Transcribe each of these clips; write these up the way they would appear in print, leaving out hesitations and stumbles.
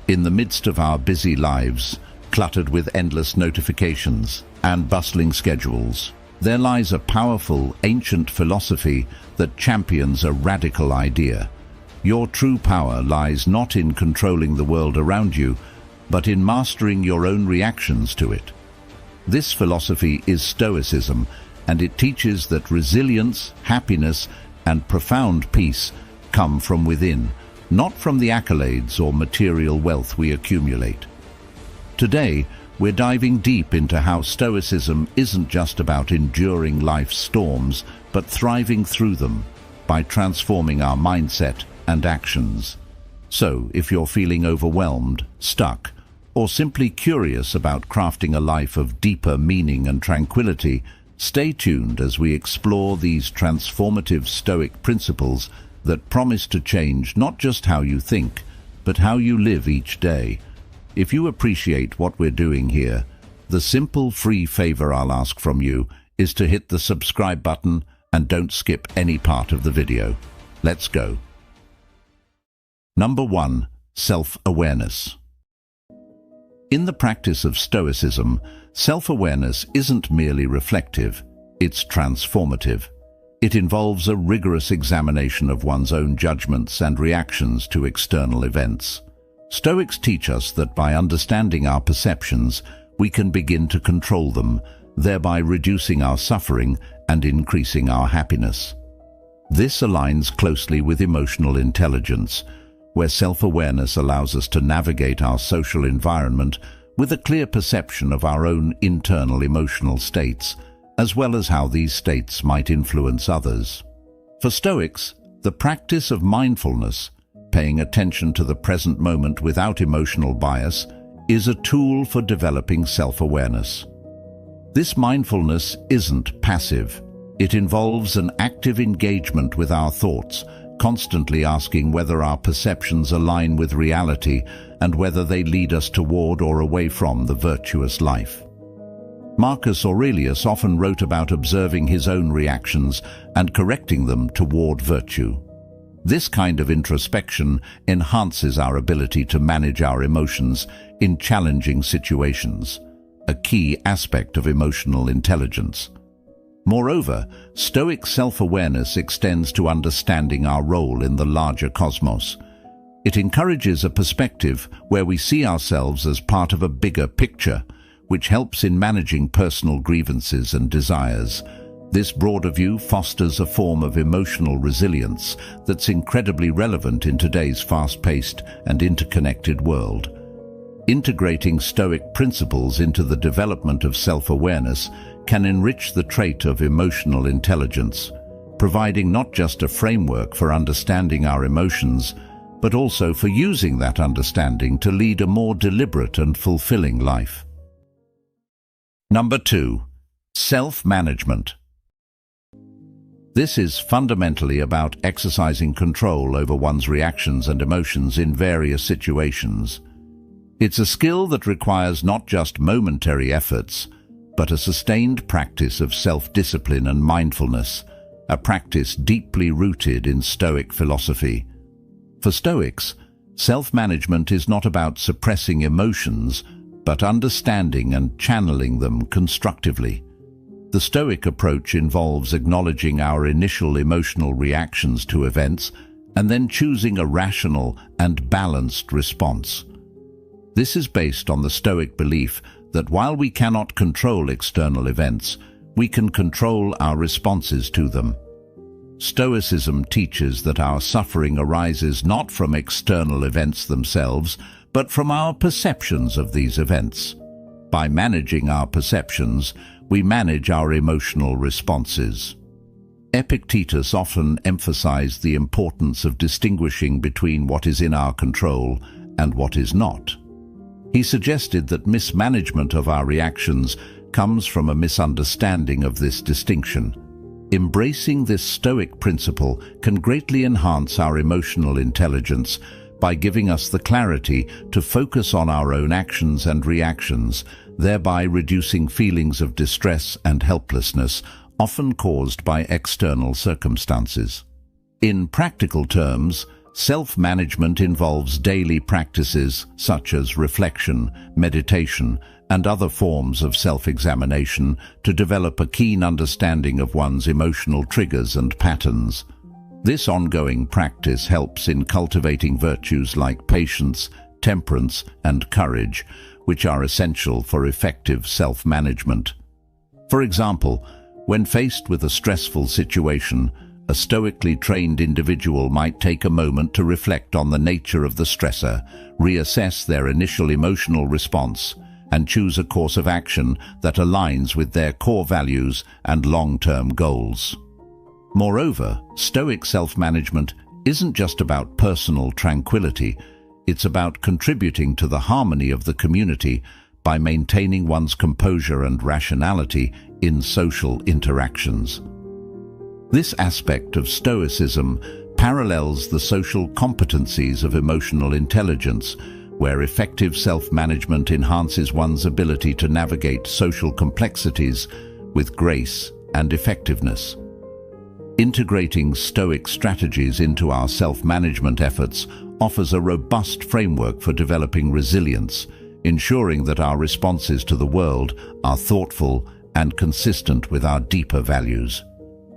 In the midst of our busy lives, cluttered with endless notifications and bustling schedules, there lies a powerful, ancient philosophy that champions a radical idea. Your true power lies not in controlling the world around you, but in mastering your own reactions to it. This philosophy is Stoicism, and it teaches that resilience, happiness, and profound peace come from within, not from the accolades or material wealth we accumulate. Today, we're diving deep into how Stoicism isn't just about enduring life's storms, but thriving through them by transforming our mindset and actions. So, if you're feeling overwhelmed, stuck, or simply curious about crafting a life of deeper meaning and tranquility, stay tuned as we explore these transformative Stoic principles that promise to change not just how you think, but how you live each day. If you appreciate what we're doing here, the simple free favor I'll ask from you is to hit the subscribe button and don't skip any part of the video. Let's go. Number 1. Self-awareness. In the practice of Stoicism, self-awareness isn't merely reflective, it's transformative. It involves a rigorous examination of one's own judgments and reactions to external events. Stoics teach us that by understanding our perceptions, we can begin to control them, thereby reducing our suffering and increasing our happiness. This aligns closely with emotional intelligence, where self-awareness allows us to navigate our social environment with a clear perception of our own internal emotional states, as well as how these states might influence others. For Stoics, the practice of mindfulness, paying attention to the present moment without emotional bias, is a tool for developing self-awareness. This mindfulness isn't passive. It involves an active engagement with our thoughts, constantly asking whether our perceptions align with reality and whether they lead us toward or away from the virtuous life. Marcus Aurelius often wrote about observing his own reactions and correcting them toward virtue. This kind of introspection enhances our ability to manage our emotions in challenging situations, a key aspect of emotional intelligence. Moreover, Stoic self-awareness extends to understanding our role in the larger cosmos. It encourages a perspective where we see ourselves as part of a bigger picture, which helps in managing personal grievances and desires. This broader view fosters a form of emotional resilience that's incredibly relevant in today's fast-paced and interconnected world. Integrating Stoic principles into the development of self-awareness can enrich the trait of emotional intelligence, providing not just a framework for understanding our emotions, but also for using that understanding to lead a more deliberate and fulfilling life. Number 2. Self-management. This is fundamentally about exercising control over one's reactions and emotions in various situations. It's a skill that requires not just momentary efforts, but a sustained practice of self-discipline and mindfulness, a practice deeply rooted in Stoic philosophy. For Stoics, self-management is not about suppressing emotions, but understanding and channeling them constructively. The Stoic approach involves acknowledging our initial emotional reactions to events and then choosing a rational and balanced response. This is based on the Stoic belief that while we cannot control external events, we can control our responses to them. Stoicism teaches that our suffering arises not from external events themselves, but from our perceptions of these events. By managing our perceptions, we manage our emotional responses. Epictetus often emphasized the importance of distinguishing between what is in our control and what is not. He suggested that mismanagement of our reactions comes from a misunderstanding of this distinction. Embracing this Stoic principle can greatly enhance our emotional intelligence by giving us the clarity to focus on our own actions and reactions, thereby reducing feelings of distress and helplessness, often caused by external circumstances. In practical terms, Self-management involves daily practices such as reflection, meditation, and other forms of self-examination to develop a keen understanding of one's emotional triggers and patterns. This ongoing practice helps in cultivating virtues like patience, temperance, and courage, which are essential for effective self-management. For example, when faced with a stressful situation, a stoically trained individual might take a moment to reflect on the nature of the stressor, reassess their initial emotional response, and choose a course of action that aligns with their core values and long-term goals. Moreover, Stoic self-management isn't just about personal tranquility, it's about contributing to the harmony of the community by maintaining one's composure and rationality in social interactions. This aspect of Stoicism parallels the social competencies of emotional intelligence, where effective self-management enhances one's ability to navigate social complexities with grace and effectiveness. Integrating Stoic strategies into our self-management efforts offers a robust framework for developing resilience, ensuring that our responses to the world are thoughtful and consistent with our deeper values.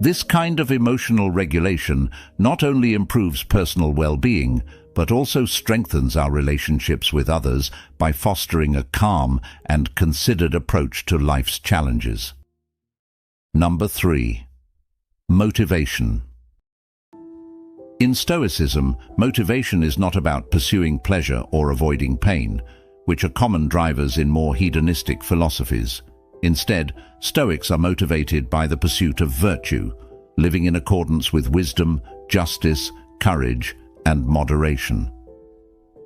This kind of emotional regulation not only improves personal well-being, but also strengthens our relationships with others by fostering a calm and considered approach to life's challenges. Number 3. Motivation. In Stoicism, motivation is not about pursuing pleasure or avoiding pain, which are common drivers in more hedonistic philosophies. Instead, Stoics are motivated by the pursuit of virtue, living in accordance with wisdom, justice, courage, and moderation.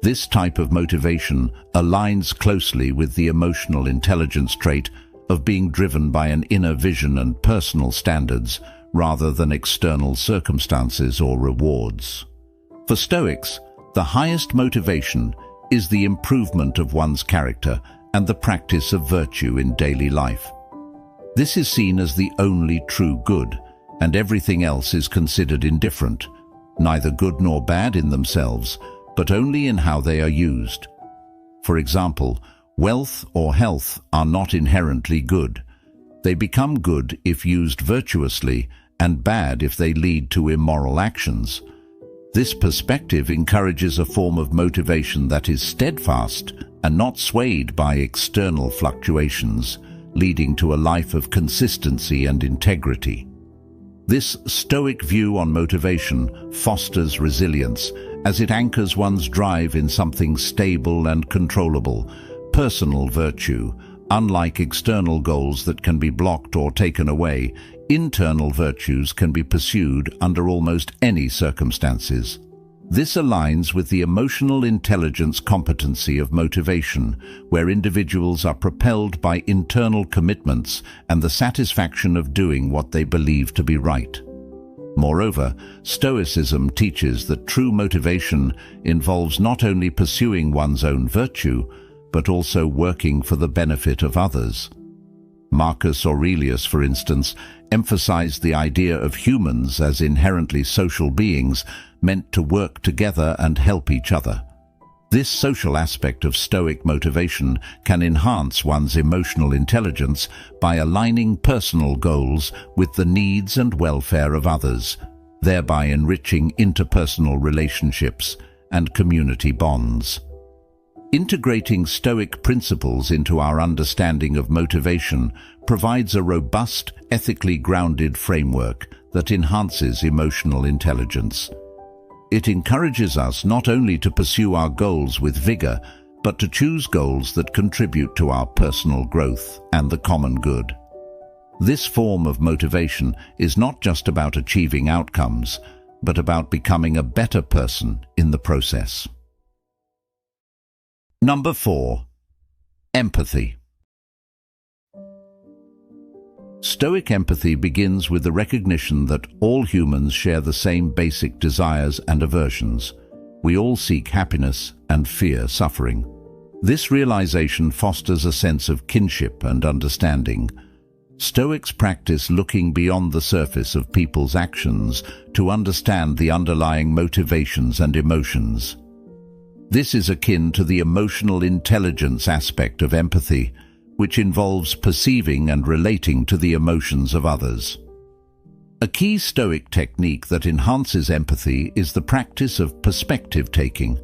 This type of motivation aligns closely with the emotional intelligence trait of being driven by an inner vision and personal standards rather than external circumstances or rewards. For Stoics, the highest motivation is the improvement of one's character and the practice of virtue in daily life. This is seen as the only true good, and everything else is considered indifferent, neither good nor bad in themselves, but only in how they are used. For example, wealth or health are not inherently good. They become good if used virtuously and bad if they lead to immoral actions. This perspective encourages a form of motivation that is steadfast and not swayed by external fluctuations, leading to a life of consistency and integrity. This Stoic view on motivation fosters resilience as it anchors one's drive in something stable and controllable, personal virtue. Unlike external goals that can be blocked or taken away, internal virtues can be pursued under almost any circumstances. This aligns with the emotional intelligence competency of motivation, where individuals are propelled by internal commitments and the satisfaction of doing what they believe to be right. Moreover, Stoicism teaches that true motivation involves not only pursuing one's own virtue, but also working for the benefit of others. Marcus Aurelius, for instance, emphasized the idea of humans as inherently social beings meant to work together and help each other. This social aspect of Stoic motivation can enhance one's emotional intelligence by aligning personal goals with the needs and welfare of others, thereby enriching interpersonal relationships and community bonds. Integrating Stoic principles into our understanding of motivation provides a robust, ethically grounded framework that enhances emotional intelligence. It encourages us not only to pursue our goals with vigor, but to choose goals that contribute to our personal growth and the common good. This form of motivation is not just about achieving outcomes, but about becoming a better person in the process. Number 4. Empathy. Stoic empathy begins with the recognition that all humans share the same basic desires and aversions. We all seek happiness and fear suffering. This realization fosters a sense of kinship and understanding. Stoics practice looking beyond the surface of people's actions to understand the underlying motivations and emotions. This is akin to the emotional intelligence aspect of empathy, which involves perceiving and relating to the emotions of others. A key Stoic technique that enhances empathy is the practice of perspective taking.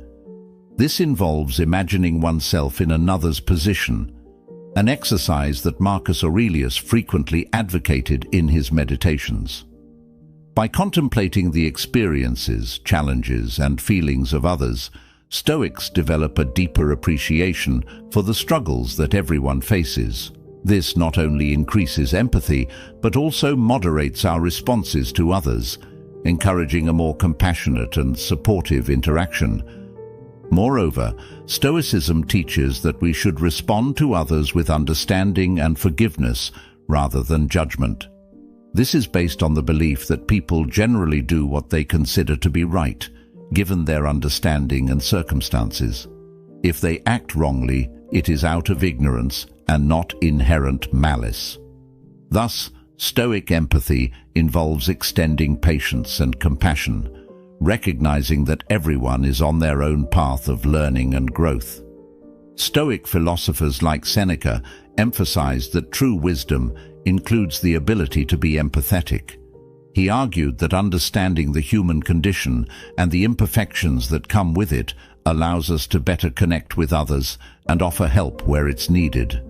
This involves imagining oneself in another's position, an exercise that Marcus Aurelius frequently advocated in his meditations. By contemplating the experiences, challenges, and feelings of others, Stoics develop a deeper appreciation for the struggles that everyone faces. This not only increases empathy, but also moderates our responses to others, encouraging a more compassionate and supportive interaction. Moreover, Stoicism teaches that we should respond to others with understanding and forgiveness rather than judgment. This is based on the belief that people generally do what they consider to be right, given their understanding and circumstances. If they act wrongly, it is out of ignorance and not inherent malice. Thus, Stoic empathy involves extending patience and compassion, recognizing that everyone is on their own path of learning and growth. Stoic philosophers like Seneca emphasized that true wisdom includes the ability to be empathetic. He argued that understanding the human condition and the imperfections that come with it allows us to better connect with others and offer help where it's needed.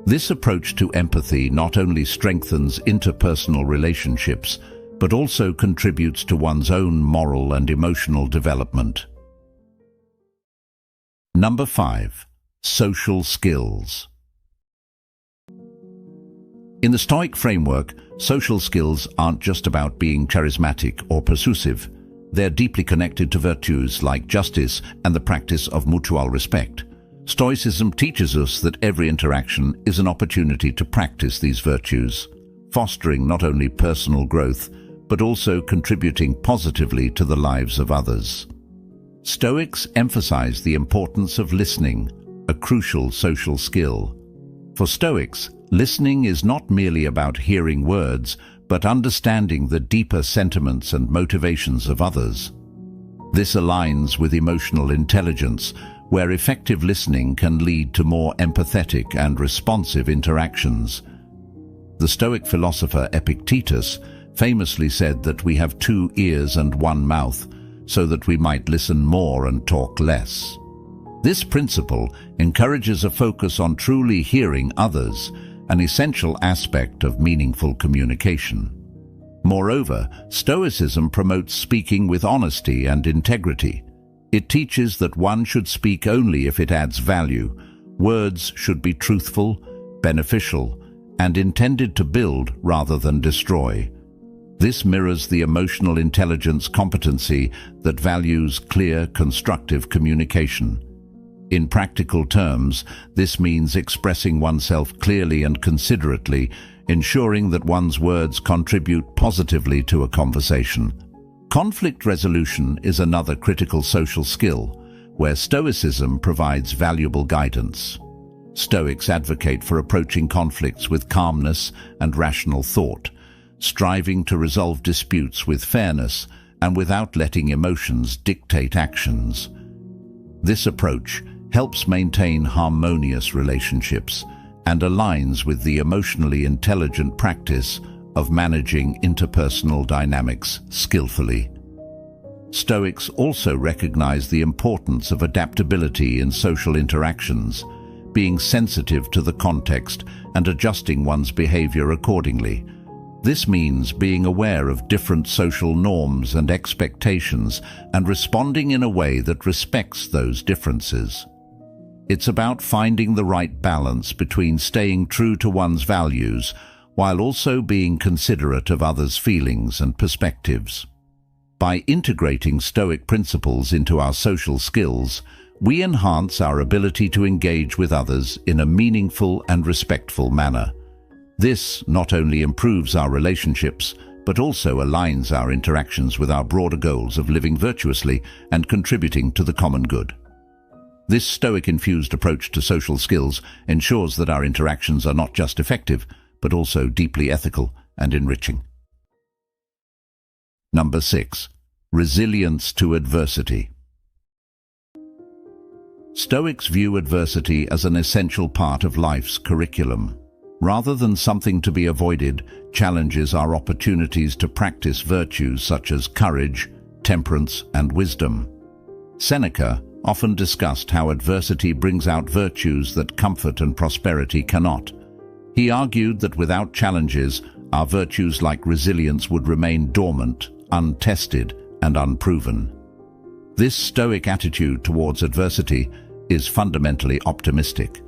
This approach to empathy not only strengthens interpersonal relationships, but also contributes to one's own moral and emotional development. Number 5. Social skills. In the Stoic framework, social skills aren't just about being charismatic or persuasive. They're deeply connected to virtues like justice and the practice of mutual respect. Stoicism teaches us that every interaction is an opportunity to practice these virtues, fostering not only personal growth, but also contributing positively to the lives of others. Stoics emphasize the importance of listening, a crucial social skill. For Stoics, listening is not merely about hearing words, but understanding the deeper sentiments and motivations of others. This aligns with emotional intelligence, where effective listening can lead to more empathetic and responsive interactions. The Stoic philosopher Epictetus famously said that we have 2 ears and 1 mouth, so that we might listen more and talk less. This principle encourages a focus on truly hearing others, an essential aspect of meaningful communication. Moreover, Stoicism promotes speaking with honesty and integrity. It teaches that one should speak only if it adds value. Words should be truthful, beneficial, and intended to build rather than destroy. This mirrors the emotional intelligence competency that values clear, constructive communication. In practical terms, this means expressing oneself clearly and considerately, ensuring that one's words contribute positively to a conversation. Conflict resolution is another critical social skill, where Stoicism provides valuable guidance. Stoics advocate for approaching conflicts with calmness and rational thought, striving to resolve disputes with fairness and without letting emotions dictate actions. This approach helps maintain harmonious relationships and aligns with the emotionally intelligent practice of managing interpersonal dynamics skillfully. Stoics also recognize the importance of adaptability in social interactions, being sensitive to the context and adjusting one's behavior accordingly. This means being aware of different social norms and expectations and responding in a way that respects those differences. It's about finding the right balance between staying true to one's values while also being considerate of others' feelings and perspectives. By integrating Stoic principles into our social skills, we enhance our ability to engage with others in a meaningful and respectful manner. This not only improves our relationships, but also aligns our interactions with our broader goals of living virtuously and contributing to the common good. This Stoic-infused approach to social skills ensures that our interactions are not just effective, but also deeply ethical and enriching. Number 6. Resilience to adversity. Stoics view adversity as an essential part of life's curriculum. Rather than something to be avoided, challenges are opportunities to practice virtues such as courage, temperance, and wisdom. Seneca often discussed how adversity brings out virtues that comfort and prosperity cannot. He argued that without challenges, our virtues like resilience would remain dormant, untested, and unproven. This Stoic attitude towards adversity is fundamentally optimistic.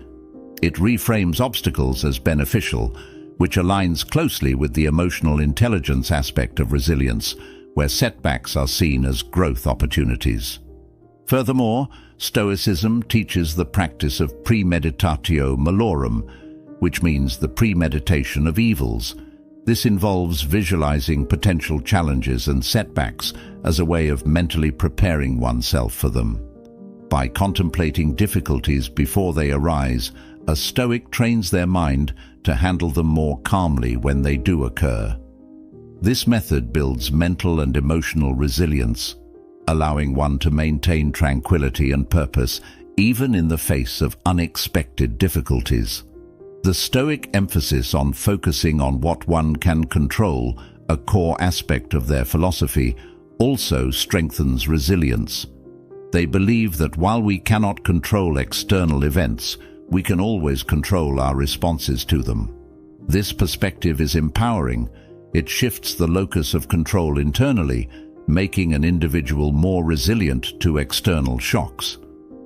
It reframes obstacles as beneficial, which aligns closely with the emotional intelligence aspect of resilience, where setbacks are seen as growth opportunities. Furthermore, Stoicism teaches the practice of premeditatio malorum, which means the premeditation of evils. This involves visualizing potential challenges and setbacks as a way of mentally preparing oneself for them. By contemplating difficulties before they arise, a Stoic trains their mind to handle them more calmly when they do occur. This method builds mental and emotional resilience, allowing one to maintain tranquility and purpose even in the face of unexpected difficulties. The Stoic emphasis on focusing on what one can control, a core aspect of their philosophy, also strengthens resilience. They believe that while we cannot control external events, we can always control our responses to them. This perspective is empowering. It shifts the locus of control internally, making an individual more resilient to external shocks.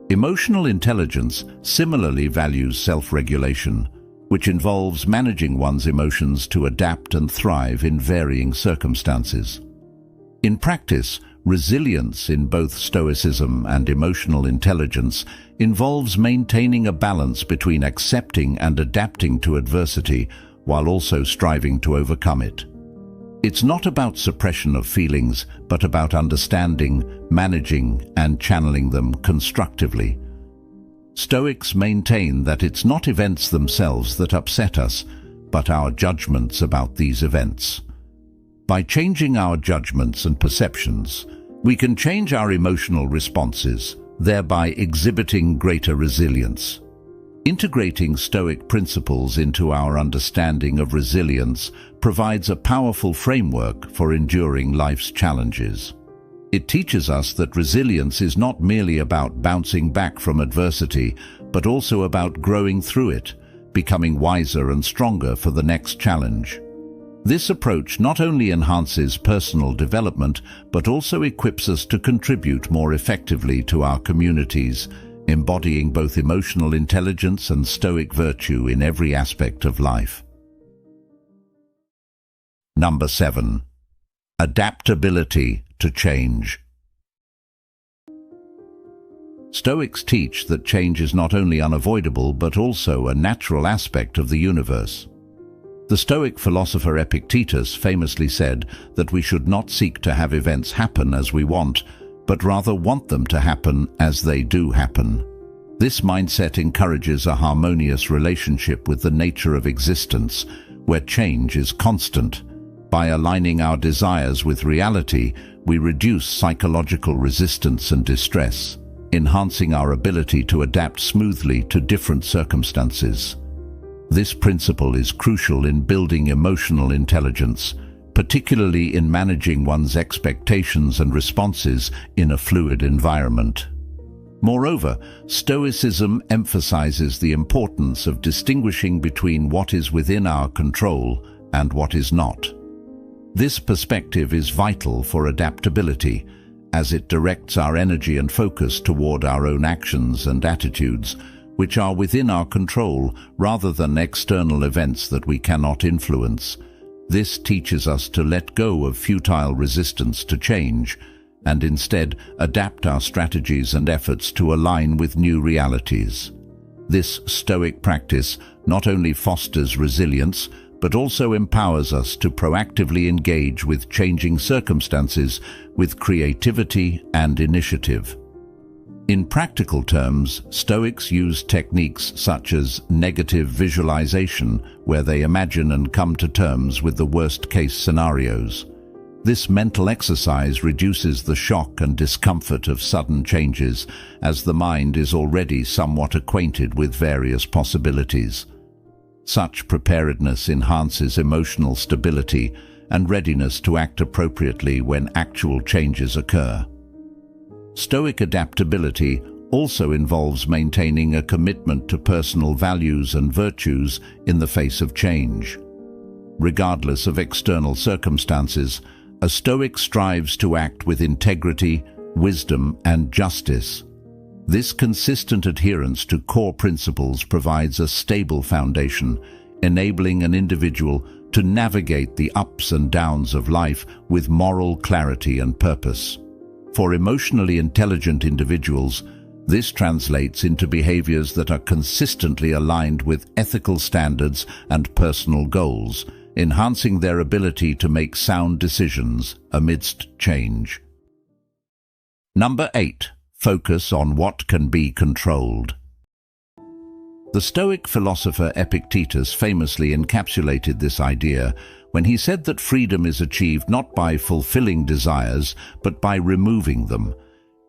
Emotional intelligence similarly values self-regulation, which involves managing one's emotions to adapt and thrive in varying circumstances. In practice, resilience in both Stoicism and emotional intelligence involves maintaining a balance between accepting and adapting to adversity while also striving to overcome it. It's not about suppression of feelings, but about understanding, managing, and channeling them constructively. Stoics maintain that it's not events themselves that upset us, but our judgments about these events. By changing our judgments and perceptions, we can change our emotional responses, thereby exhibiting greater resilience. Integrating Stoic principles into our understanding of resilience provides a powerful framework for enduring life's challenges. It teaches us that resilience is not merely about bouncing back from adversity, but also about growing through it, becoming wiser and stronger for the next challenge. This approach not only enhances personal development, but also equips us to contribute more effectively to our communities, embodying both emotional intelligence and Stoic virtue in every aspect of life. Number 7. Adaptability to change. Stoics teach that change is not only unavoidable, but also a natural aspect of the universe. The Stoic philosopher Epictetus famously said that we should not seek to have events happen as we want, but rather want them to happen as they do happen. This mindset encourages a harmonious relationship with the nature of existence, where change is constant. By aligning our desires with reality, we reduce psychological resistance and distress, enhancing our ability to adapt smoothly to different circumstances. This principle is crucial in building emotional intelligence, particularly in managing one's expectations and responses in a fluid environment. Moreover, Stoicism emphasizes the importance of distinguishing between what is within our control and what is not. This perspective is vital for adaptability, as it directs our energy and focus toward our own actions and attitudes, which are within our control rather than external events that we cannot influence. This teaches us to let go of futile resistance to change, and instead adapt our strategies and efforts to align with new realities. This Stoic practice not only fosters resilience, but also empowers us to proactively engage with changing circumstances with creativity and initiative. In practical terms, Stoics use techniques such as negative visualization, where they imagine and come to terms with the worst-case scenarios. This mental exercise reduces the shock and discomfort of sudden changes, as the mind is already somewhat acquainted with various possibilities. Such preparedness enhances emotional stability and readiness to act appropriately when actual changes occur. Stoic adaptability also involves maintaining a commitment to personal values and virtues in the face of change. Regardless of external circumstances, a Stoic strives to act with integrity, wisdom, and justice. This consistent adherence to core principles provides a stable foundation, enabling an individual to navigate the ups and downs of life with moral clarity and purpose. For emotionally intelligent individuals, this translates into behaviors that are consistently aligned with ethical standards and personal goals, enhancing their ability to make sound decisions amidst change. Number 8. Focus on what can be controlled. The Stoic philosopher Epictetus famously encapsulated this idea when he said that freedom is achieved not by fulfilling desires, but by removing them.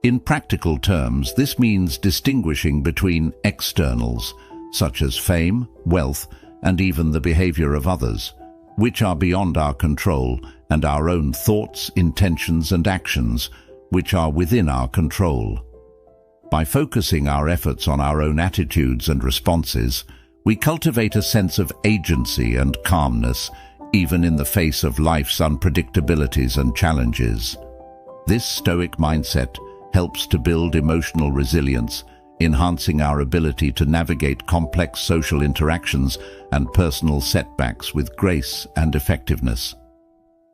In practical terms, this means distinguishing between externals, such as fame, wealth, and even the behavior of others, which are beyond our control, and our own thoughts, intentions, and actions, which are within our control. By focusing our efforts on our own attitudes and responses, we cultivate a sense of agency and calmness, even in the face of life's unpredictabilities and challenges. This Stoic mindset helps to build emotional resilience, enhancing our ability to navigate complex social interactions and personal setbacks with grace and effectiveness.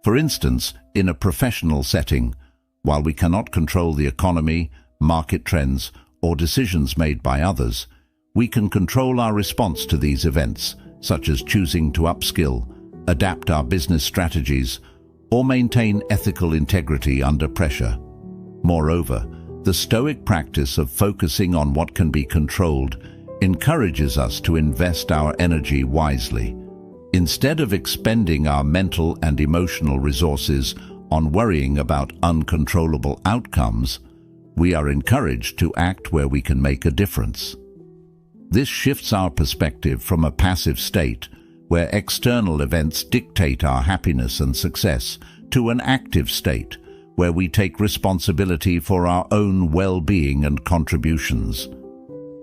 For instance, in a professional setting, while we cannot control the economy, market trends, or decisions made by others, we can control our response to these events, such as choosing to upskill, adapt our business strategies, or maintain ethical integrity under pressure. Moreover, the Stoic practice of focusing on what can be controlled encourages us to invest our energy wisely. Instead of expending our mental and emotional resources on worrying about uncontrollable outcomes, we are encouraged to act where we can make a difference. This shifts our perspective from a passive state, where external events dictate our happiness and success, to an active state, where we take responsibility for our own well-being and contributions.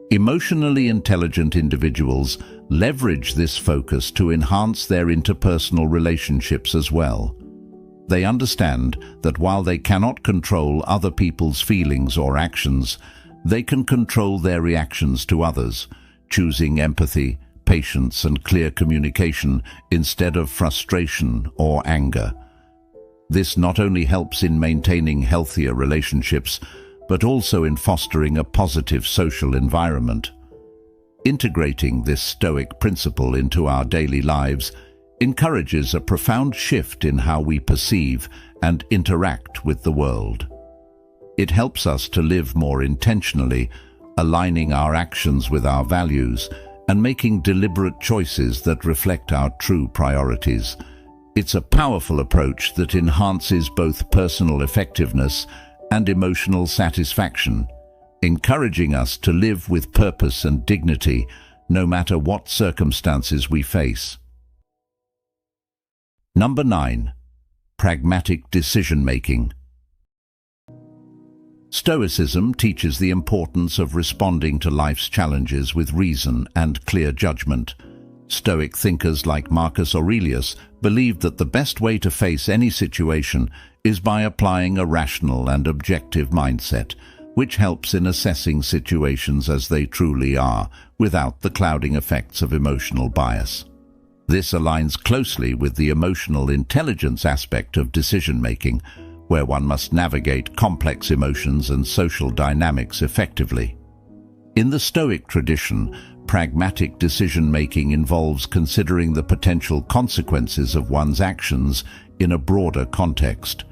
Emotionally intelligent individuals leverage this focus to enhance their interpersonal relationships as well. They understand that while they cannot control other people's feelings or actions, they can control their reactions to others, choosing empathy, patience, and clear communication instead of frustration or anger. This not only helps in maintaining healthier relationships, but also in fostering a positive social environment. Integrating this Stoic principle into our daily lives encourages a profound shift in how we perceive and interact with the world. It helps us to live more intentionally, aligning our actions with our values and making deliberate choices that reflect our true priorities. It's a powerful approach that enhances both personal effectiveness and emotional satisfaction, encouraging us to live with purpose and dignity no matter what circumstances we face. Number 9. Pragmatic Decision-Making. Stoicism teaches the importance of responding to life's challenges with reason and clear judgment. Stoic thinkers like Marcus Aurelius believed that the best way to face any situation is by applying a rational and objective mindset, which helps in assessing situations as they truly are, without the clouding effects of emotional bias. This aligns closely with the emotional intelligence aspect of decision-making, where one must navigate complex emotions and social dynamics effectively. In the Stoic tradition, pragmatic decision-making involves considering the potential consequences of one's actions in a broader context.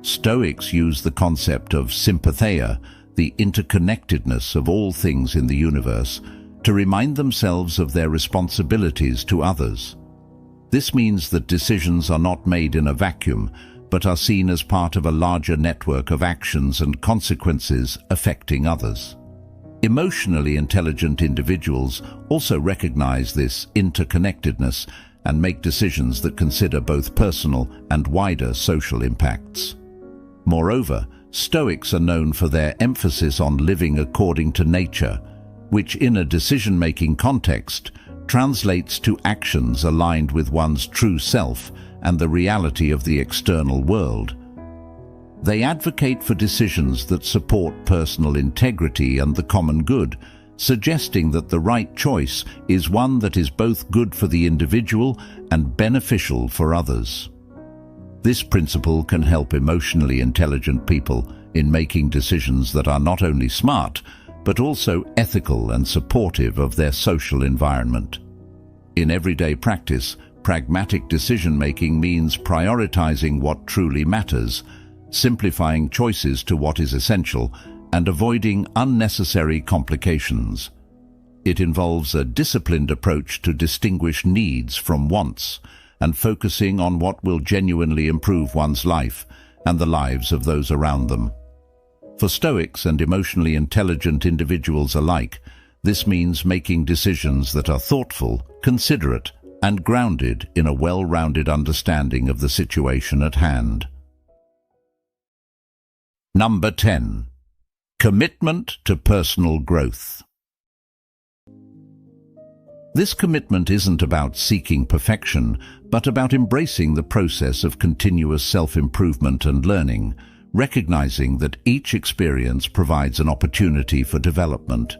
Stoics use the concept of sympatheia, the interconnectedness of all things in the universe, to remind themselves of their responsibilities to others. This means that decisions are not made in a vacuum, but are seen as part of a larger network of actions and consequences affecting others. Emotionally intelligent individuals also recognize this interconnectedness and make decisions that consider both personal and wider social impacts. Moreover, Stoics are known for their emphasis on living according to nature, which in a decision-making context translates to actions aligned with one's true self and the reality of the external world. They advocate for decisions that support personal integrity and the common good, suggesting that the right choice is one that is both good for the individual and beneficial for others. This principle can help emotionally intelligent people in making decisions that are not only smart, but also ethical and supportive of their social environment. In everyday practice, pragmatic decision-making means prioritizing what truly matters, simplifying choices to what is essential, and avoiding unnecessary complications. It involves a disciplined approach to distinguish needs from wants, and focusing on what will genuinely improve one's life and the lives of those around them. For Stoics and emotionally intelligent individuals alike, this means making decisions that are thoughtful, considerate, and grounded in a well-rounded understanding of the situation at hand. Number 10. Commitment to personal growth. This commitment isn't about seeking perfection, but about embracing the process of continuous self-improvement and learning, recognizing that each experience provides an opportunity for development.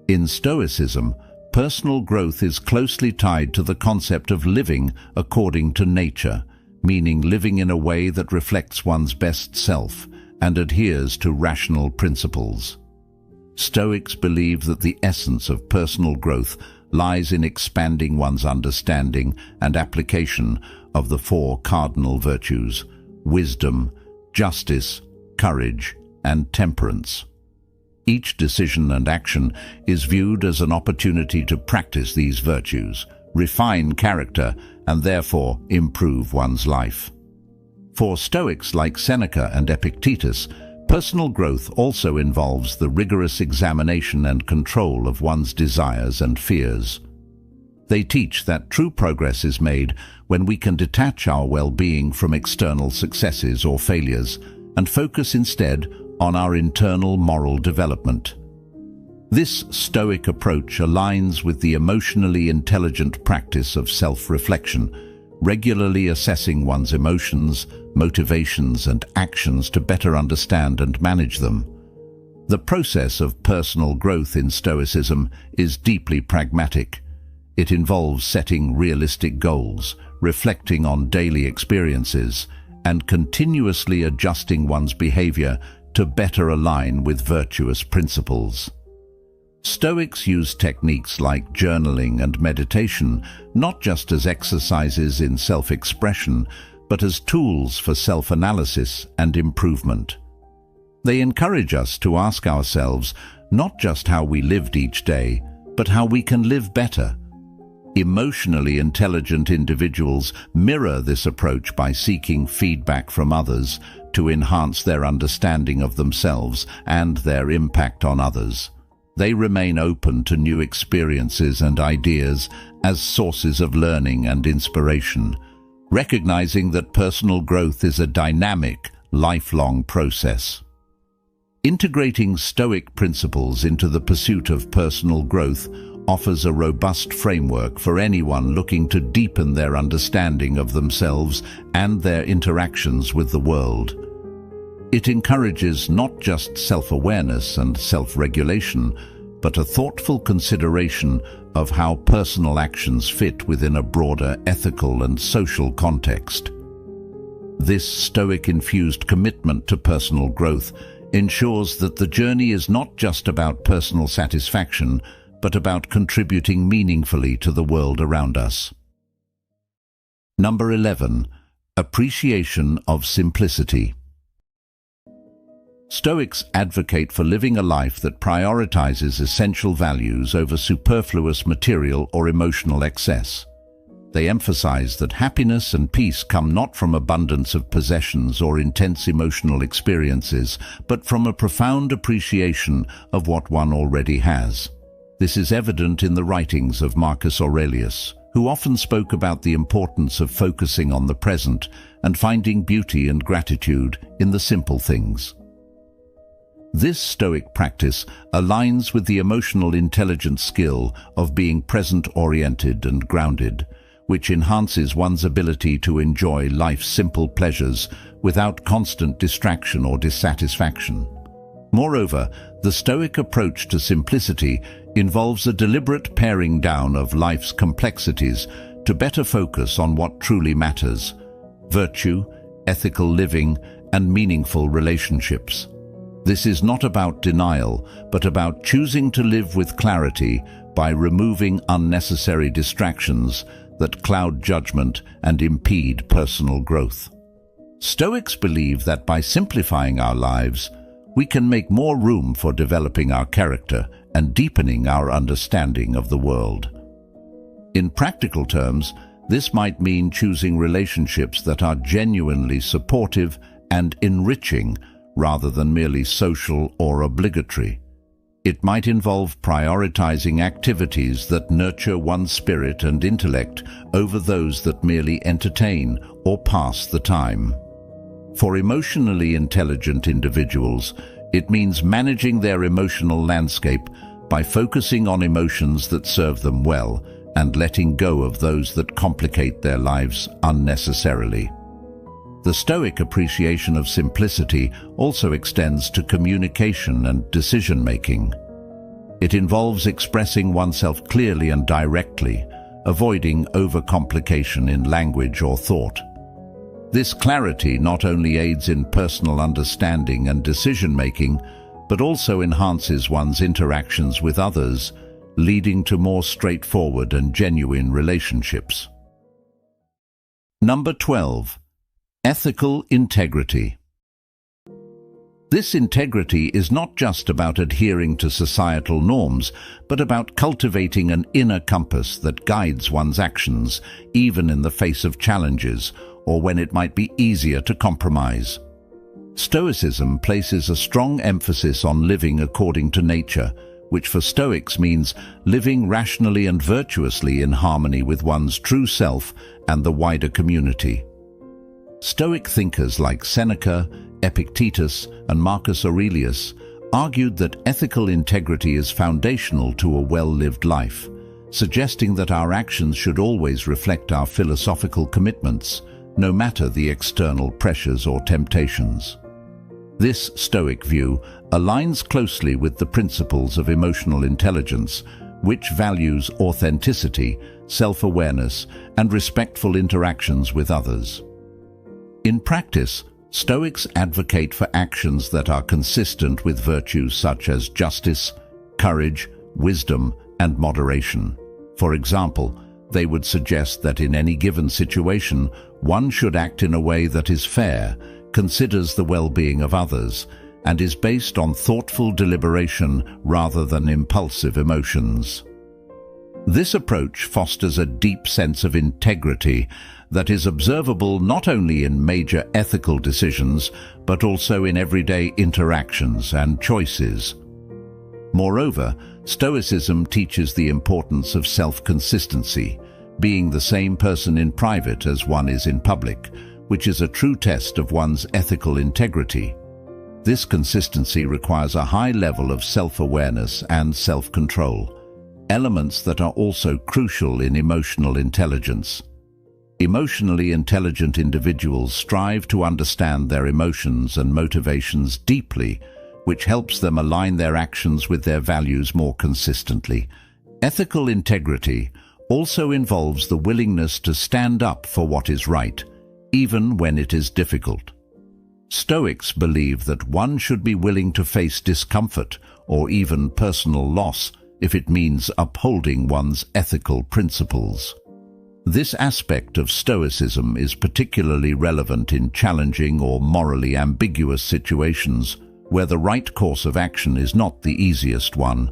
In Stoicism, personal growth is closely tied to the concept of living according to nature, meaning living in a way that reflects one's best self and adheres to rational principles. Stoics believe that the essence of personal growth lies in expanding one's understanding and application of the four cardinal virtues: wisdom, justice, courage, and temperance. Each decision and action is viewed as an opportunity to practice these virtues, refine character, and therefore improve one's life. For Stoics like Seneca and Epictetus, personal growth also involves the rigorous examination and control of one's desires and fears. They teach that true progress is made when we can detach our well-being from external successes or failures and focus instead on our internal moral development. This Stoic approach aligns with the emotionally intelligent practice of self-reflection, regularly assessing one's emotions, motivations, and actions to better understand and manage them. The process of personal growth in Stoicism is deeply pragmatic. It involves setting realistic goals, reflecting on daily experiences, and continuously adjusting one's behavior to better align with virtuous principles. Stoics use techniques like journaling and meditation not just as exercises in self-expression, but as tools for self-analysis and improvement. They encourage us to ask ourselves not just how we lived each day, but how we can live better. Emotionally intelligent individuals mirror this approach by seeking feedback from others to enhance their understanding of themselves and their impact on others. They remain open to new experiences and ideas as sources of learning and inspiration, recognizing that personal growth is a dynamic, lifelong process. Integrating Stoic principles into the pursuit of personal growth offers a robust framework for anyone looking to deepen their understanding of themselves and their interactions with the world. It encourages not just self-awareness and self-regulation, but a thoughtful consideration of how personal actions fit within a broader ethical and social context. This Stoic-infused commitment to personal growth ensures that the journey is not just about personal satisfaction, but about contributing meaningfully to the world around us. Number 11. Appreciation of simplicity. Stoics advocate for living a life that prioritizes essential values over superfluous material or emotional excess. They emphasize that happiness and peace come not from abundance of possessions or intense emotional experiences, but from a profound appreciation of what one already has. This is evident in the writings of Marcus Aurelius, who often spoke about the importance of focusing on the present and finding beauty and gratitude in the simple things. This Stoic practice aligns with the emotional intelligence skill of being present-oriented and grounded, which enhances one's ability to enjoy life's simple pleasures without constant distraction or dissatisfaction. Moreover, the Stoic approach to simplicity involves a deliberate paring down of life's complexities to better focus on what truly matters: virtue, ethical living, and meaningful relationships. This is not about denial, but about choosing to live with clarity by removing unnecessary distractions that cloud judgment and impede personal growth. Stoics believe that by simplifying our lives, we can make more room for developing our character and deepening our understanding of the world. In practical terms, this might mean choosing relationships that are genuinely supportive and enriching, rather than merely social or obligatory. It might involve prioritizing activities that nurture one's spirit and intellect over those that merely entertain or pass the time. For emotionally intelligent individuals, it means managing their emotional landscape by focusing on emotions that serve them well and letting go of those that complicate their lives unnecessarily. The Stoic appreciation of simplicity also extends to communication and decision-making. It involves expressing oneself clearly and directly, avoiding overcomplication in language or thought. This clarity not only aids in personal understanding and decision-making, but also enhances one's interactions with others, leading to more straightforward and genuine relationships. Number 12. Ethical integrity. This integrity is not just about adhering to societal norms, but about cultivating an inner compass that guides one's actions, even in the face of challenges, or when it might be easier to compromise. Stoicism places a strong emphasis on living according to nature, which for Stoics means living rationally and virtuously in harmony with one's true self and the wider community. Stoic thinkers like Seneca, Epictetus, and Marcus Aurelius argued that ethical integrity is foundational to a well-lived life, suggesting that our actions should always reflect our philosophical commitments, no matter the external pressures or temptations. This Stoic view aligns closely with the principles of emotional intelligence, which values authenticity, self-awareness, and respectful interactions with others. In practice, Stoics advocate for actions that are consistent with virtues such as justice, courage, wisdom, and moderation. For example, they would suggest that in any given situation, one should act in a way that is fair, considers the well-being of others, and is based on thoughtful deliberation rather than impulsive emotions. This approach fosters a deep sense of integrity that is observable not only in major ethical decisions, but also in everyday interactions and choices. Moreover, Stoicism teaches the importance of self-consistency, being the same person in private as one is in public, which is a true test of one's ethical integrity. This consistency requires a high level of self-awareness and self-control, elements that are also crucial in emotional intelligence. Emotionally intelligent individuals strive to understand their emotions and motivations deeply, which helps them align their actions with their values more consistently. Ethical integrity also involves the willingness to stand up for what is right, even when it is difficult. Stoics believe that one should be willing to face discomfort or even personal loss if it means upholding one's ethical principles. This aspect of Stoicism is particularly relevant in challenging or morally ambiguous situations, where the right course of action is not the easiest one.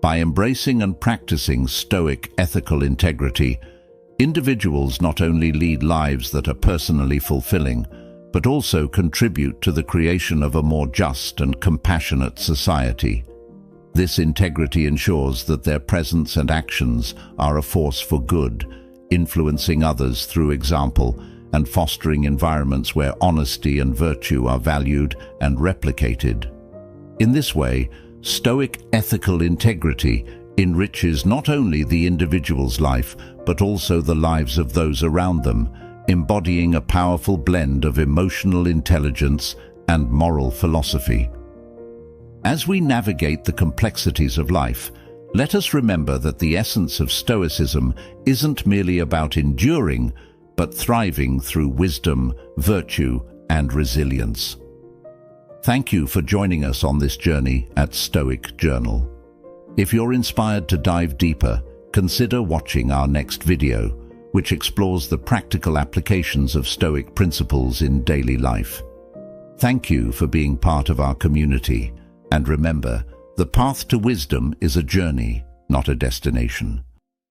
By embracing and practicing Stoic ethical integrity, individuals not only lead lives that are personally fulfilling, but also contribute to the creation of a more just and compassionate society. This integrity ensures that their presence and actions are a force for good, influencing others through example and fostering environments where honesty and virtue are valued and replicated. In this way, Stoic ethical integrity enriches not only the individual's life, but also the lives of those around them, embodying a powerful blend of emotional intelligence and moral philosophy. As we navigate the complexities of life, let us remember that the essence of Stoicism isn't merely about enduring, but thriving through wisdom, virtue, and resilience. Thank you for joining us on this journey at Stoic Journal. If you're inspired to dive deeper, consider watching our next video, which explores the practical applications of Stoic principles in daily life. Thank you for being part of our community, and remember, the path to wisdom is a journey, not a destination.